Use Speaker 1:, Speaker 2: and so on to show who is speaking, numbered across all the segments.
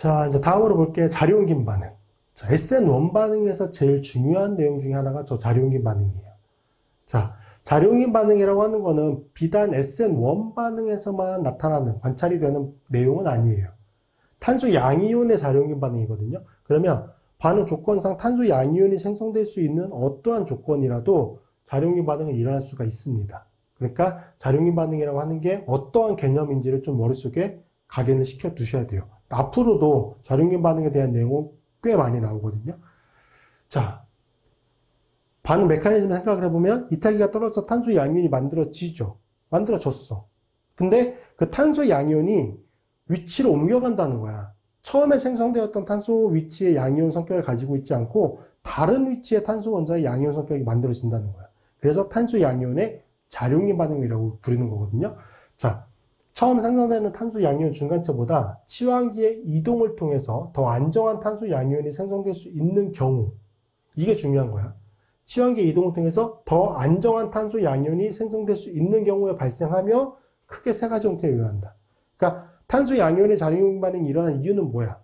Speaker 1: 자, 이제 다음으로 볼게 자료옮김 반응. 자, SN1 반응에서 제일 중요한 내용 중에 하나가 저 자료옮김 반응이에요. 자, 자료옮김 반응이라고 하는 거는 비단 SN1 반응에서만 나타나는, 관찰이 되는 내용은 아니에요. 탄소 양이온의 자료옮김 반응이거든요. 그러면 반응 조건상 탄소 양이온이 생성될 수 있는 어떠한 조건이라도 자료옮김 반응이 일어날 수가 있습니다. 그러니까 자료옮김 반응이라고 하는 게 어떠한 개념인지를 좀 머릿속에 각인을 시켜 두셔야 돼요. 앞으로도 자료옮김 반응에 대한 내용은 꽤 많이 나오거든요. 자, 반응 메커니즘을 생각을 해보면 이탈기가 떨어져 탄소 양이온이 만들어지죠. 만들어졌어. 근데 그 탄소 양이온이 위치를 옮겨간다는 거야. 처음에 생성되었던 탄소 위치의 양이온 성격을 가지고 있지 않고 다른 위치의 탄소 원자의 양이온 성격이 만들어진다는 거야. 그래서 탄소 양이온의 자료옮김 반응이라고 부르는 거거든요. 자, 처음 생성되는 탄소 양이온 중간체보다 치환기의 이동을 통해서 더 안정한 탄소 양이온이 생성될 수 있는 경우, 이게 중요한 거야. 치환기의 이동을 통해서 더 안정한 탄소 양이온이 생성될 수 있는 경우에 발생하며 크게 세 가지 형태로 일어난다. 그러니까 탄소 양이온의 자료옮김 반응이 일어나는 이유는 뭐야?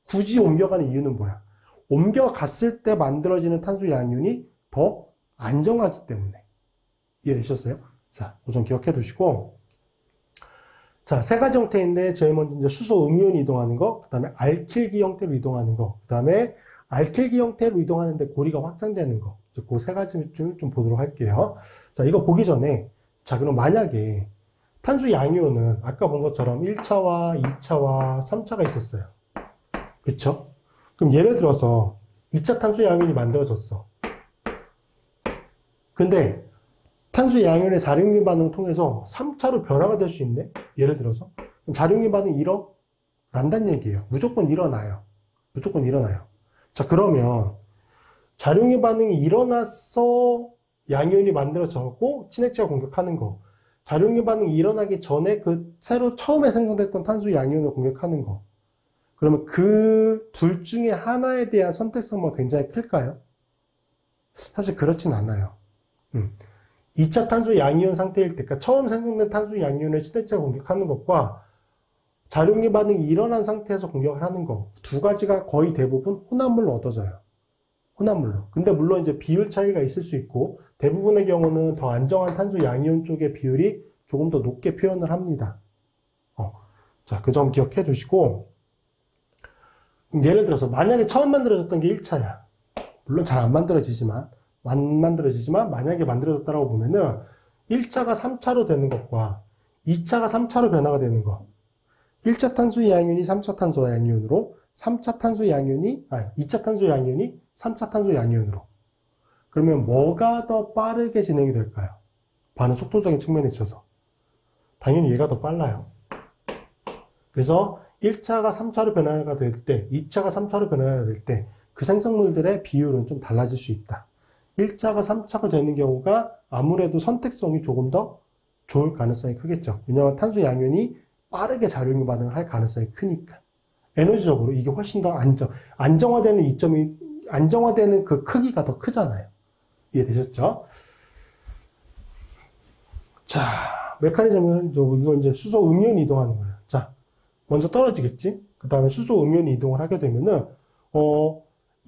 Speaker 1: 굳이 옮겨가는 이유는 뭐야? 옮겨갔을 때 만들어지는 탄소 양이온이 더 안정하기 때문에. 이해되셨어요? 자, 우선 기억해 두시고. 자, 세 가지 형태인데, 제일 먼저 이제 수소 음이온이 이동하는 거, 그 다음에 알킬기 형태로 이동하는 거, 그 다음에 알킬기 형태로 이동하는데 고리가 확장되는 거. 그 세 가지 좀 보도록 할게요. 자, 이거 보기 전에, 자, 그럼 만약에 탄소 양이온은 아까 본 것처럼 1차와 2차와 3차가 있었어요. 그쵸? 그럼 예를 들어서 2차 탄소 양이온이 만들어졌어. 근데 탄소 양이온의 자료옮김 반응을 통해서 3차로 변화가 될 수 있네? 예를 들어서. 자료옮김 반응이 일어난다는 얘기예요. 무조건 일어나요. 무조건 일어나요. 자, 그러면 자료옮김 반응이 일어나서 양이온이 만들어졌고 친핵체가 공격하는 거. 자료옮김 반응이 일어나기 전에 그 새로 처음에 생성됐던 탄소 양이온을 공격하는 거. 그러면 그 둘 중에 하나에 대한 선택성만 굉장히 클까요? 사실 그렇진 않아요. 2차 탄소 양이온 상태일 때, 그러니까 처음 생성된 탄소 양이온을 친핵체가 공격하는 것과 자료옮김 반응이 일어난 상태에서 공격을 하는 거, 두 가지가 거의 대부분 혼합물로 얻어져요. 혼합물로. 근데 물론 이제 비율 차이가 있을 수 있고, 대부분의 경우는 더 안정한 탄소 양이온 쪽의 비율이 조금 더 높게 표현을 합니다. 자, 그 점 기억해 두시고, 예를 들어서 만약에 처음 만들어졌던 게 1차야. 물론 잘 안 만들어지지만 만약에 만들어졌다고 보면은 1차가 3차로 되는 것과 2차가 3차로 변화가 되는 것. 1차 탄소 양이온이 3차 탄소 양이온으로, 2차 탄소 양이온이 3차 탄소 양이온으로. 그러면 뭐가 더 빠르게 진행이 될까요? 반응 속도적인 측면에 있어서. 당연히 얘가 더 빨라요. 그래서 1차가 3차로 변화가 될 때, 2차가 3차로 변화가 될 때, 그 생성물들의 비율은 좀 달라질 수 있다. 1차가 3차가 되는 경우가 아무래도 선택성이 조금 더 좋을 가능성이 크겠죠. 왜냐하면 탄소 양이온이 빠르게 자료옮김 반응을 할 가능성이 크니까. 에너지적으로 이게 훨씬 더 안정화되는 안정화되는 그 크기가 더 크잖아요. 이해되셨죠? 자, 메커니즘은 이거 이제 수소 음이온이 이동하는 거예요. 자, 먼저 떨어지겠지? 그 다음에 수소 음이온이 이동을 하게 되면은,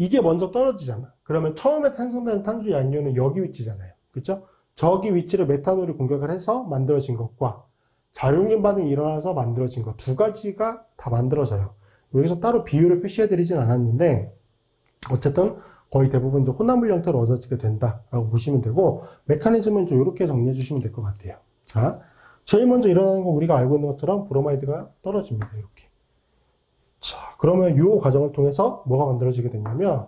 Speaker 1: 이게 먼저 떨어지잖아. 그러면 처음에 생성되는 탄소 양이온은 여기 위치잖아요. 그쵸? 저기 위치를 메탄올이 공격을 해서 만들어진 것과 자료옮김 반응이 일어나서 만들어진 것 두 가지가 다 만들어져요. 여기서 따로 비율을 표시해 드리진 않았는데 어쨌든 거의 대부분 이제 혼합물 형태로 얻어지게 된다라고 보시면 되고 메커니즘은 좀 이렇게 정리해 주시면 될 것 같아요. 자, 제일 먼저 일어나는 건 우리가 알고 있는 것처럼 브로마이드가 떨어집니다. 이렇게. 자, 그러면 이 과정을 통해서 뭐가 만들어지게 되냐면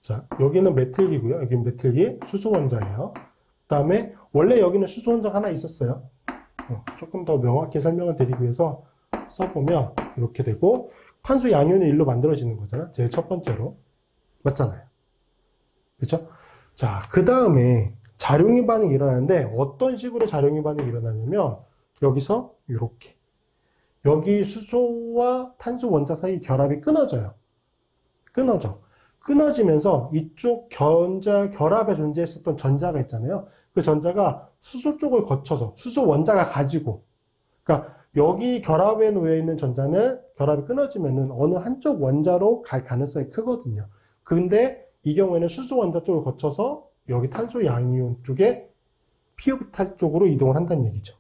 Speaker 1: 자, 여기는 메틸기고요. 여기는 메틸기 수소 원자예요. 그 다음에 원래 여기는 수소 원자 하나 있었어요. 조금 더 명확히 설명을 드리기 위해서 써보면 이렇게 되고 탄소 양이온이 일로 만들어지는 거잖아. 제일 첫 번째로. 맞잖아요. 그렇죠? 자, 그 다음에 자료옮김 반응이 일어나는데 어떤 식으로 자료옮김 반응이 일어나냐면 여기서 이렇게 여기 수소와 탄소 원자 사이 결합이 끊어져요. 끊어지면서 이쪽 결합에 존재했었던 전자가 있잖아요. 그 전자가 수소 쪽을 거쳐서 수소 원자가 가지고 그러니까 여기 결합에 놓여 있는 전자는 결합이 끊어지면은 어느 한쪽 원자로 갈 가능성이 크거든요. 근데 이 경우에는 수소 원자 쪽을 거쳐서 여기 탄소 양이온 쪽에 p-오비탈 쪽으로 이동을 한다는 얘기죠.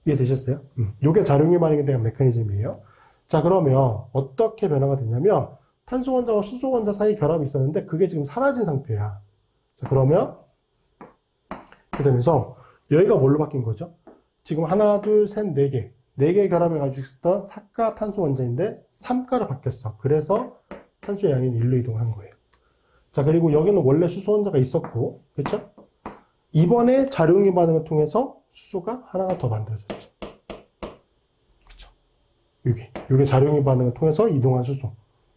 Speaker 1: 이해되셨어요? 이게 작용기 반응에 대한 메커니즘이에요. 자, 그러면 어떻게 변화가 되냐면 탄소 원자와 수소 원자 사이 결합이 있었는데 그게 지금 사라진 상태야. 자, 그러면 그러면서 여기가 뭘로 바뀐 거죠? 지금 하나, 둘, 셋, 네 개. 네 개의 결합을 가지고 있었던 사가 탄소 원자인데 3가로 바뀌었어. 그래서 탄소의 양이 1로 이동한 거예요. 자, 그리고 여기는 원래 수소 원자가 있었고, 그렇죠? 이번에 작용기 반응을 통해서 수소가 하나가 더 만들어졌죠. 그렇죠? 이게 작용기 반응을 통해서 이동한 수소.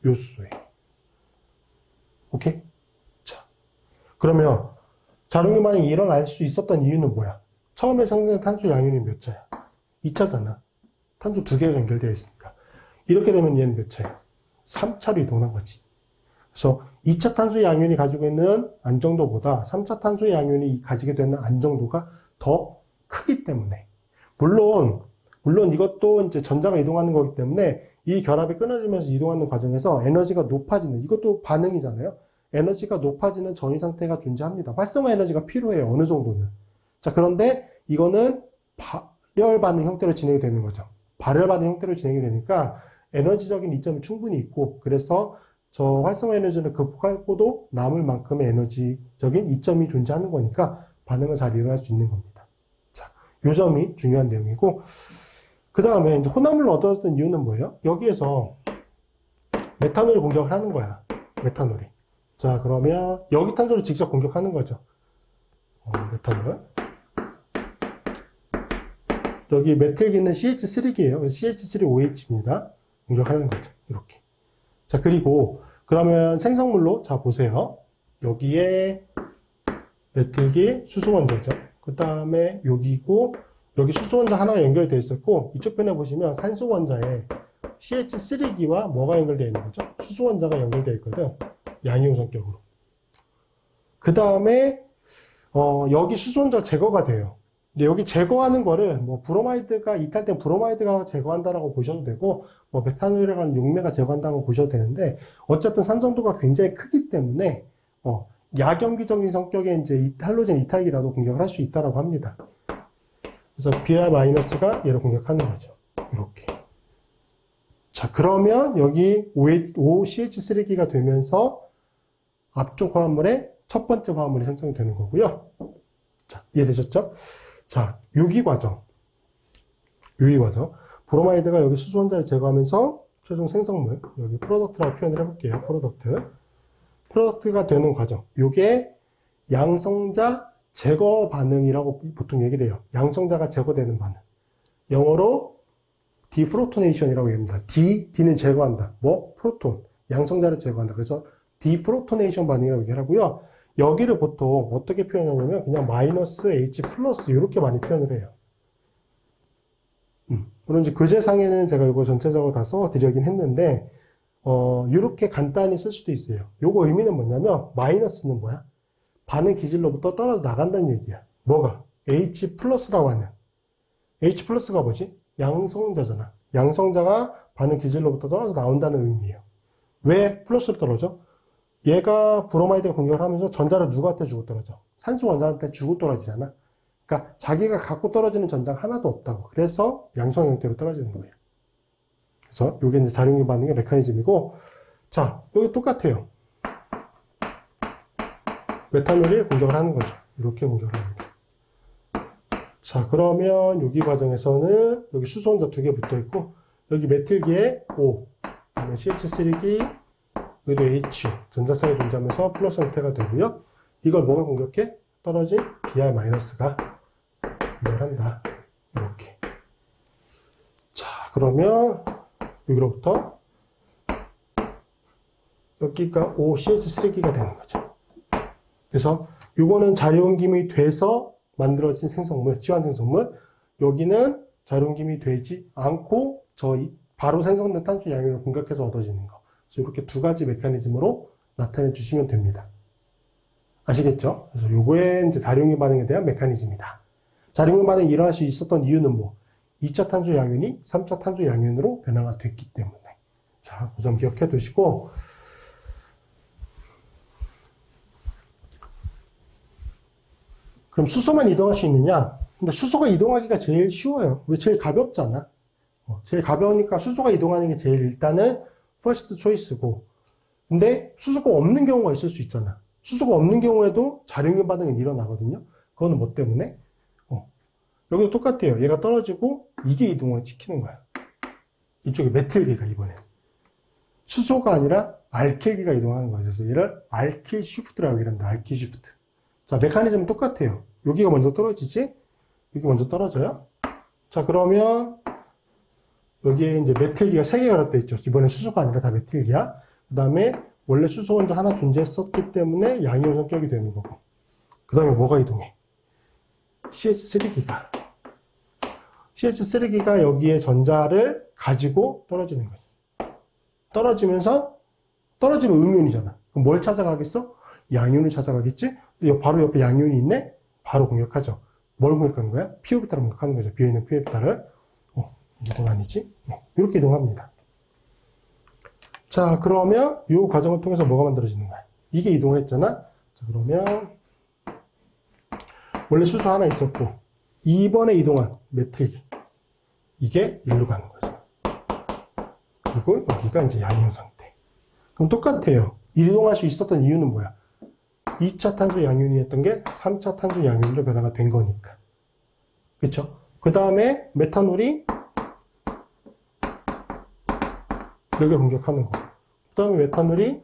Speaker 1: 요 수소예요. 오케이? 자, 그러면 작용기 반응이 일어날 수 있었던 이유는 뭐야? 처음에 생성된 탄소 양이온이 몇 차야? 2차잖아. 탄소 2개가 연결되어 있으니까. 이렇게 되면 얘는 몇 차야? 3차로 이동한 거지. 그래서 2차 탄소 양이온이 가지고 있는 안정도보다 3차 탄소 양이온이 가지게 되는 안정도가 더 크기 때문에. 물론 이것도 이제 전자가 이동하는 거기 때문에 이 결합이 끊어지면서 이동하는 과정에서 에너지가 높아지는, 이것도 반응이잖아요. 에너지가 높아지는 전위 상태가 존재합니다. 활성화 에너지가 필요해요. 어느 정도는. 자, 그런데 이거는 발열 반응 형태로 진행이 되는 거죠. 발열 반응 형태로 진행이 되니까 에너지적인 이점이 충분히 있고, 그래서 저 활성화 에너지를 극복하고도 남을 만큼의 에너지적인 이점이 존재하는 거니까 반응을 잘 일어날 수 있는 겁니다. 자, 요 점이 중요한 내용이고, 그 다음에 이제 혼합물을 얻었던 이유는 뭐예요? 여기에서 메탄올을 공격을 하는 거야. 메탄올이. 자, 그러면 여기 탄소를 직접 공격하는 거죠. 메탄올. 여기 메틸기는 CH3기예요. CH3OH입니다. 공격하는 거죠. 이렇게. 자, 그리고 그러면 생성물로, 자, 보세요. 여기에 메틸기 수소 원자죠. 그 다음에 여기고, 여기 수소 원자 하나가 연결되어 있었고, 이쪽 편에 보시면 산소 원자에 CH3기와 뭐가 연결되어 있는 거죠? 수소 원자가 연결되어 있거든. 양이온 성격으로. 그 다음에 여기 수소 원자 제거가 돼요. 근데 여기 제거하는 거를 뭐 브로마이드가 이탈된 브로마이드가 제거한다라고 보셔도 되고, 뭐 메탄올이라는 용매가 제거한다고 보셔도 되는데, 어쨌든 산성도가 굉장히 크기 때문에 야경기적인 성격의 이제 할로젠 이탈기라도 공격을 할 수 있다라고 합니다. 그래서 Br-가 얘를 공격하는 거죠. 이렇게. 자, 그러면 여기 OCH3기가 되면서 앞쪽 화합물의 첫 번째 화합물이 생성이 되는 거고요. 자, 이해되셨죠? 자, 유기과정. 브로마이드가 여기 수소 원자를 제거하면서 최종 생성물, 여기 프로덕트라고 표현을 해볼게요. 프로덕트가 되는 과정. 이게 양성자 제거 반응이라고 보통 얘기를 해요. 양성자가 제거되는 반응. 영어로 디프로토네이션이라고 얘기합니다. D는 제거한다. 뭐? 프로톤. 양성자를 제거한다. 그래서 디프로토네이션 반응이라고 얘기를 하고요. 여기를 보통 어떻게 표현하냐면 그냥 마이너스 H 플러스 이렇게 많이 표현을 해요. 물론 이제 교재상에는 제가 이거 전체적으로 다 써드리긴 했는데 이렇게 간단히 쓸 수도 있어요. 요거 의미는 뭐냐면 마이너스는 뭐야? 반응 기질로부터 떨어져 나간다는 얘기야. 뭐가? H 플러스라고 하는. H 플러스가 뭐지? 양성자잖아. 양성자가 반응 기질로부터 떨어져 나온다는 의미예요. 왜 플러스로 떨어져? 얘가 브로마이드가 공격을 하면서 전자를 누구한테 주고 떨어져? 산소 원자한테 주고 떨어지잖아. 그러니까 자기가 갖고 떨어지는 전자가 하나도 없다고. 그래서 양성 형태로 떨어지는 거예요. 그래서 이게 이제 작용기 반응의 메커니즘이고, 자, 여기 똑같아요. 메탄올이 공격을 하는 거죠. 이렇게 공격을 합니다. 자, 그러면 여기 과정에서는 여기 수소 원자 2개 붙어 있고, 여기 메틸기에 O, 그다음에 CH3기, 여기도 H, 전자쌍이 존재하면서 플러스 형태가 되고요. 이걸 뭐가 공격해? 떨어진 Br-가 공격을 한다. 이렇게. 자, 그러면 여기로부터 여기가 OCH3기가 되는 거죠. 그래서 이거는 자료옮김이 돼서 만들어진 생성물, 치환 생성물. 여기는 자료옮김이 되지 않고 바로 생성된 탄소 양이온을 공격해서 얻어지는 거. 그래서 이렇게 두 가지 메커니즘으로 나타내 주시면 됩니다. 아시겠죠? 그래서 요거에 이제 자료옮김 반응에 대한 메커니즘이다. 자료옮김 반응이 일어날 수 있었던 이유는 뭐? 2차 탄소 양이온이 3차 탄소 양이온으로 변화가 됐기 때문에. 자, 그 점 기억해 두시고, 그럼 수소만 이동할 수 있느냐? 근데 수소가 이동하기가 제일 쉬워요. 왜? 제일 가볍잖아. 제일 가벼우니까 수소가 이동하는 게 제일 일단은 퍼스트 초이스고, 근데 수소가 없는 경우가 있을 수 있잖아. 수소가 없는 경우에도 자료연결 반응이 일어나거든요. 그거는 뭐 때문에? 여기도 똑같아요. 얘가 떨어지고 이게 이동을 시키는 거야. 이쪽에 메틸기가 이번에 수소가 아니라 알킬기가 이동하는 거예요. 그래서 얘를 알킬 시프트라고 얘기합니다. 알킬 시프트. 자, 메커니즘은 똑같아요. 여기가 먼저 떨어지지? 여기 먼저 떨어져요. 자, 그러면 여기에 이제 메틸기가 3개가 결합되어 있죠. 이번에 수소가 아니라 다 메틸기야. 그 다음에 원래 수소 원자 하나 존재했었기 때문에 양이온 성격이 되는 거고. 그 다음에 뭐가 이동해? CH3기가. CH3기가 여기에 전자를 가지고 떨어지는 거죠. 떨어지면 음이온이잖아. 그럼 뭘 찾아가겠어? 양이온을 찾아가겠지? 바로 옆에 양이온이 있네? 바로 공격하죠. 뭘 공격하는 거야? P오비탈을 공격하는 거죠. 비어있는 P오비탈을. 이건 아니지? 이렇게 이동합니다. 자, 그러면 이 과정을 통해서 뭐가 만들어지는 거야? 이게 이동을 했잖아? 자, 그러면 원래 수소 하나 있었고, 2번에 이동한 메틸기. 이게 일로 가는 거죠. 그리고 여기가 이제 양이온 상태. 그럼 똑같아요. 이동할 수 있었던 이유는 뭐야? 2차 탄소 양이온이었던 게 3차 탄소 양이온으로 변화가 된 거니까. 그쵸? 그 다음에 메탄올이 여기를 공격하는 거. 그 다음에 메탄올이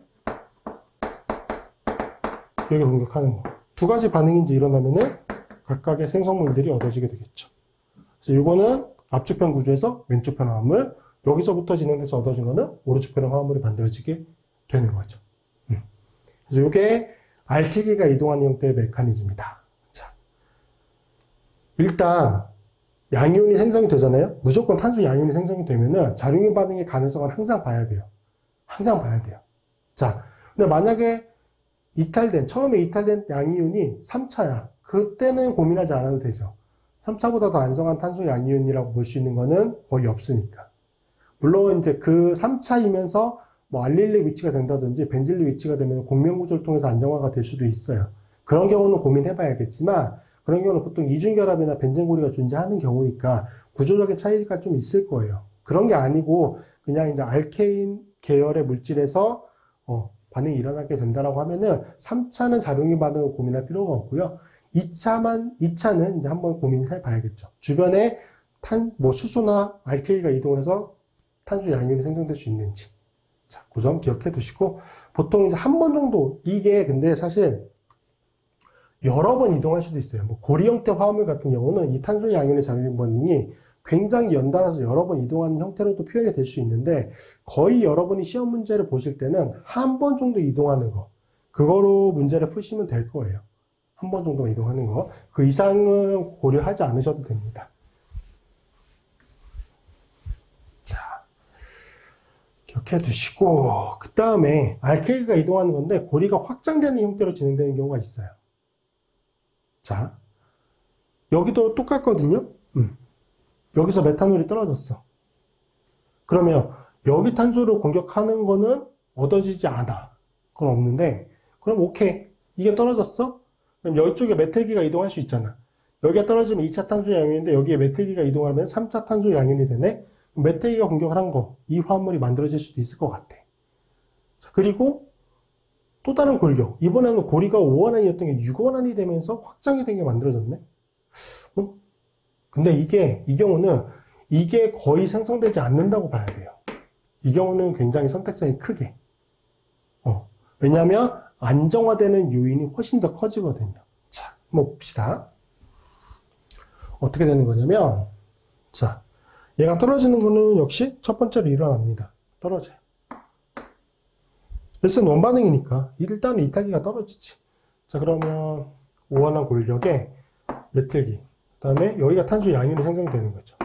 Speaker 1: 여기를 공격하는 거. 두 가지 반응이 이제 일어나면은 각각의 생성물들이 얻어지게 되겠죠. 그래서 이거는 앞쪽편 구조에서 왼쪽편 화합물, 여기서부터 진행돼서 얻어진 거는 오른쪽편 화합물이 만들어지게 되는 거죠. 그래서 이게 알키기가 이동하는 형태의 메커니즘이다. 자, 일단 양이온이 생성이 되잖아요. 무조건 탄소 양이온이 생성이 되면은 자룡인 반응의 가능성은 항상 봐야 돼요. 항상 봐야 돼요. 자, 근데 만약에 처음에 이탈된 양이온이 3차야. 그때는 고민하지 않아도 되죠. 3차보다 더 안성한 탄소 양이온이라고 볼 수 있는 거는 거의 없으니까. 물론 이제 그 3차이면서 뭐 알릴리 위치가 된다든지 벤질리 위치가 되면 공명구조를 통해서 안정화가 될 수도 있어요. 그런 경우는 고민해봐야겠지만 그런 경우는 보통 이중결합이나 벤젠고리가 존재하는 경우니까 구조적인 차이가 좀 있을 거예요. 그런 게 아니고 그냥 이제 알케인 계열의 물질에서 반응이 일어나게 된다라고 하면은 3차는 자룡인 반응을 고민할 필요가 없고요. 2차는 이제 한번 고민해 봐야겠죠. 주변에 수소나 알케이가 이동을 해서 탄소 양이온이 생성될 수 있는지. 자, 그 점 기억해 두시고, 보통 이제 한 번 정도, 이게 근데 사실 여러 번 이동할 수도 있어요. 뭐 고리 형태 화합물 같은 경우는 이 탄소 양이온의 자룡인 반응이 굉장히 연달아서 여러 번 이동하는 형태로도 표현이 될 수 있는데, 거의 여러분이 시험 문제를 보실 때는 한 번 정도 이동하는 거, 그거로 문제를 푸시면 될 거예요. 한 번 정도 이동하는 거. 그 이상은 고려하지 않으셔도 됩니다. 자, 기억해 두시고, 그 다음에 알케일가 이동하는 건데 고리가 확장되는 형태로 진행되는 경우가 있어요. 자, 여기도 똑같거든요. 여기서 메탄올이 떨어졌어. 그러면 여기 탄소를 공격하는 거는 얻어지지 않아. 그건 없는데, 그럼 오케이. 이게 떨어졌어? 그럼 이쪽에 메틸기가 이동할 수 있잖아. 여기가 떨어지면 2차 탄소 양이온인데 여기에 메틸기가 이동하면 3차 탄소 양이온이 되네? 메틸기가 공격을 한 거, 이 화합물이 만들어질 수도 있을 것 같아. 자, 그리고 또 다른 골격. 이번에는 고리가 5원안이었던 게 6원안이 되면서 확장이 된 게 만들어졌네? 근데 이 경우는 이게 거의 생성되지 않는다고 봐야 돼요. 이 경우는 굉장히 선택성이 크게. 왜냐하면 안정화되는 요인이 훨씬 더 커지거든요. 자, 한번 봅시다. 어떻게 되는 거냐면, 자, 얘가 떨어지는 거는 역시 첫 번째로 일어납니다. 떨어져요. 일단 원반응이니까 일단 이탈기가 떨어지지. 자, 그러면 5원한 골격에 메틸기, 그 다음에 여기가 탄소 양이온이 생성이 되는 거죠.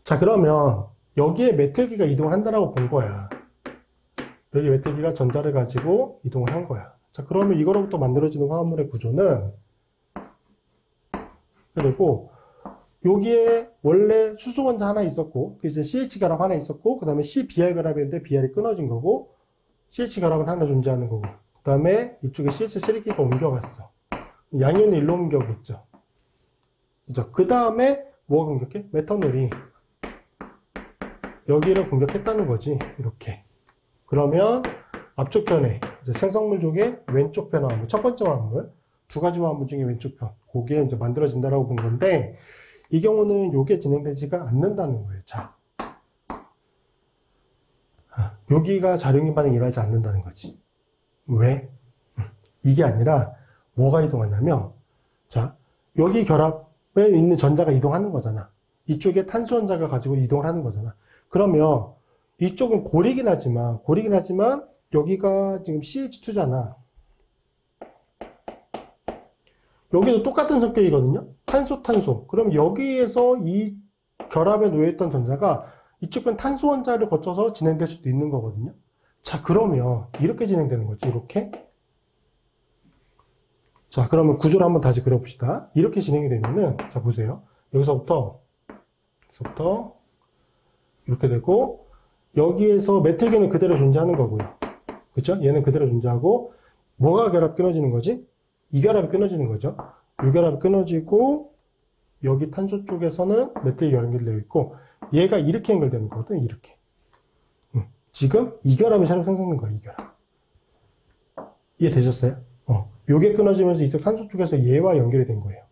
Speaker 1: 자, 그러면 여기에 메틸기가 이동을 한다라고 본 거야. 여기 메틸기가 전자를 가지고 이동을 한 거야. 자, 그러면 이거로부터 만들어지는 화합물의 구조는, 그리고 여기에 원래 수소원자 하나 있었고, 그래서 CH 결합 하나 있었고, 그 다음에 CBr 결합이었는데 BR이 끊어진 거고, CH 결합은 하나 존재하는 거고, 그 다음에 이쪽에 CH3기가 옮겨갔어. 양이온이 일로 옮겨오겠죠. 그죠? 그 다음에 뭐가 공격해? 메탄올이 여기를 공격했다는 거지. 이렇게. 그러면 앞쪽 편에 이제 생성물 쪽에 왼쪽 편 화합물, 첫 번째 화합물, 두 가지 화합물 중에 왼쪽 편, 그게 이제 만들어진다라고 본 건데, 이 경우는 요게 진행되지가 않는다는 거예요. 자, 여기가 자룡인 반응이 일어나지 않는다는 거지. 왜? 이게 아니라 뭐가 이동하냐면, 자, 여기 결합에 있는 전자가 이동하는 거잖아. 이쪽에 탄소 원자가 가지고 이동을 하는 거잖아. 그러면 이쪽은 고리긴 하지만 여기가 지금 CH2잖아. 여기도 똑같은 성격이거든요. 탄소, 탄소. 그럼 여기에서 이 결합에 놓여있던 전자가 이쪽 편 탄소 원자를 거쳐서 진행될 수도 있는 거거든요. 자, 그러면 이렇게 진행되는 거지. 이렇게. 자, 그러면 구조를 한번 다시 그려봅시다. 이렇게 진행이 되면은, 자, 보세요. 여기서부터 이렇게 되고, 여기에서 메틸계는 그대로 존재하는 거고요. 그쵸? 얘는 그대로 존재하고, 뭐가 결합 끊어지는 거지? 이 결합이 끊어지는 거죠. 이 결합이 끊어지고, 여기 탄소 쪽에서는 메틸이 연결되어 있고, 얘가 이렇게 연결되는 거거든, 이렇게. 지금 이 결합이 새로 생성된 거야, 이 결합. 이해되셨어요? 요게 끊어지면서 이쪽 탄소 쪽에서 얘와 연결이 된 거예요.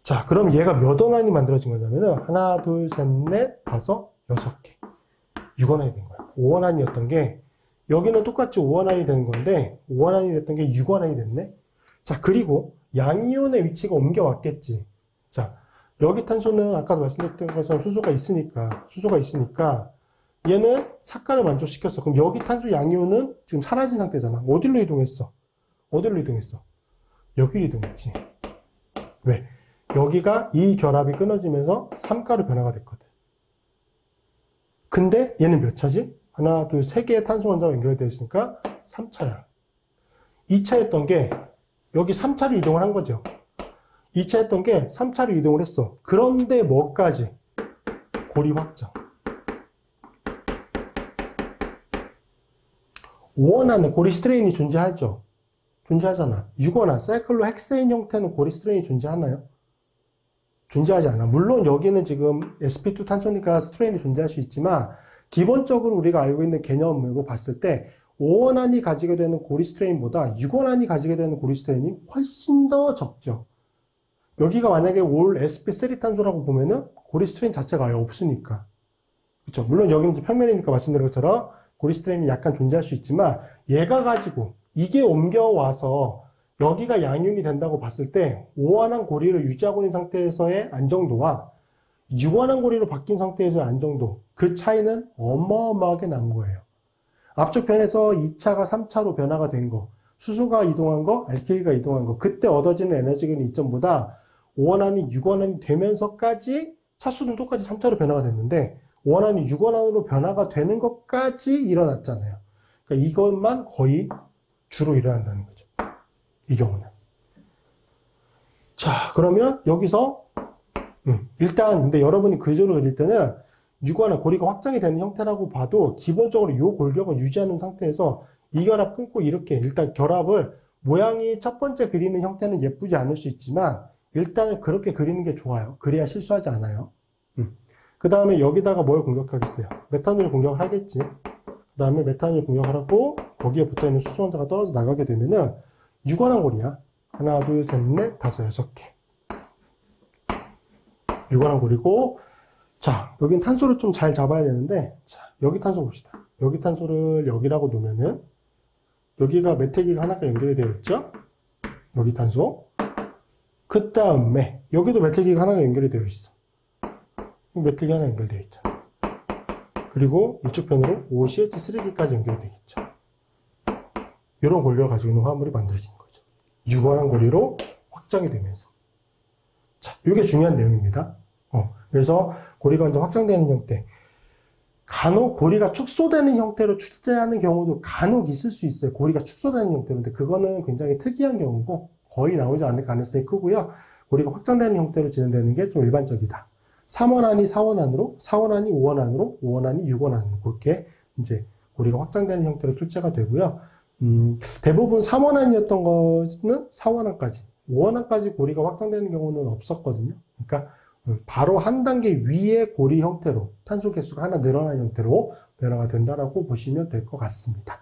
Speaker 1: 자, 그럼 얘가 몇 원안이 만들어진 거냐면은, 하나, 둘, 셋, 넷, 다섯, 여섯 개. 6원안이 된 거야. 5원안이었던 게, 여기는 똑같이 5원안이 되는 건데, 5원안이 됐던 게 6원안이 됐네? 자, 그리고 양이온의 위치가 옮겨왔겠지. 자, 여기 탄소는 아까도 말씀드렸던 것처럼 수소가 있으니까, 얘는 색깔을 만족시켰어. 그럼 여기 탄소 양이온은 지금 사라진 상태잖아. 어디로 이동했어? 여기로 이동했지. 왜? 여기가 이 결합이 끊어지면서 3가로 변화가 됐거든. 근데 얘는 몇 차지? 하나, 둘, 세 개의 탄소 원자가 연결되어 있으니까 3차야. 2차였던 게 여기 3차로 이동을 한 거죠. 2차 했던 게 3차로 이동을 했어. 그런데 뭐까지? 고리 확장. 5원안은 고리 스트레인이 존재하잖아. 6원안, 사이클로헥세인 형태는 고리 스트레인이 존재하나요? 존재하지 않아. 물론 여기는 지금 sp2 탄소니까 스트레인이 존재할 수 있지만, 기본적으로 우리가 알고 있는 개념으로 봤을 때 5원안이 가지게 되는 고리 스트레인보다 6원안이 가지게 되는 고리 스트레인이 훨씬 더 적죠. 여기가 만약에 올 sp3 탄소라고 보면은 고리 스트레인 자체가 아예 없으니까. 그쵸? 물론 여기는 이제 평면이니까 말씀드린 것처럼 고리 스트레인이 약간 존재할 수 있지만, 얘가 가지고 이게 옮겨와서 여기가 양이온이 된다고 봤을 때 5원안 고리를 유지하고 있는 상태에서의 안정도와 6원안 고리로 바뀐 상태에서의 안정도, 그 차이는 어마어마하게 난 거예요. 앞쪽 편에서 2차가 3차로 변화가 된 거, 수소가 이동한 거, 알키리가 이동한 거, 그때 얻어지는 에너지근 이점보다 5원안이 6원안이 되면서까지 차수는 똑같이 3차로 변화가 됐는데 5원안이 6원안으로 변화가 되는 것까지 일어났잖아요. 그러니까 이것만 거의 주로 일어난다는 거죠. 이 경우는. 자, 그러면 여기서 일단 근데 여러분이 그조를 그릴 때는 6원안 고리가 확장이 되는 형태라고 봐도 기본적으로 이 골격을 유지하는 상태에서 이 결합 끊고 이렇게 일단 결합을 모양이 첫 번째 그리는 형태는 예쁘지 않을 수 있지만 일단은 그렇게 그리는 게 좋아요. 그래야 실수하지 않아요. 그 다음에 여기다가 뭘 공격하겠어요? 메탄올 공격을 하겠지. 그 다음에 메탄올 공격을 하고 거기에 붙어있는 수소 원자가 떨어져 나가게 되면은 6원안 고리야. 하나, 둘, 셋, 넷, 다섯, 여섯 개. 6원안 고리고, 자, 여긴 탄소를 좀 잘 잡아야 되는데, 자, 여기 탄소 봅시다. 여기 탄소를 여기라고 놓으면은, 여기가 메틸기가 하나가 연결이 되어 있죠? 여기 탄소. 그 다음에, 여기도 메틸기가 하나가 연결이 되어 있어. 메틸기 하나 연결되어 있잖아. 그리고 이쪽 편으로 OCH3기까지 연결이 되겠죠. 이런 고리를 가지고 있는 화합물이 만들어지는 거죠. 6원안 고리로 확장이 되면서. 자, 이게 중요한 내용입니다. 그래서 고리가 이제 확장되는 형태. 간혹 고리가 축소되는 형태로 출제하는 경우도 간혹 있을 수 있어요. 고리가 축소되는 형태인데 그거는 굉장히 특이한 경우고 거의 나오지 않을 가능성이 크고요. 고리가 확장되는 형태로 진행되는 게 좀 일반적이다. 3원안이 4원안으로, 4원안이 5원안으로, 5원안이 6원안으로 그렇게 이제 고리가 확장되는 형태로 출제가 되고요. 대부분 3원안이었던 것은 4원안까지, 5원안까지 고리가 확장되는 경우는 없었거든요. 그러니까 바로 한 단계 위의 고리 형태로 탄소 개수가 하나 늘어나는 형태로 변화가 된다라고 보시면 될 것 같습니다.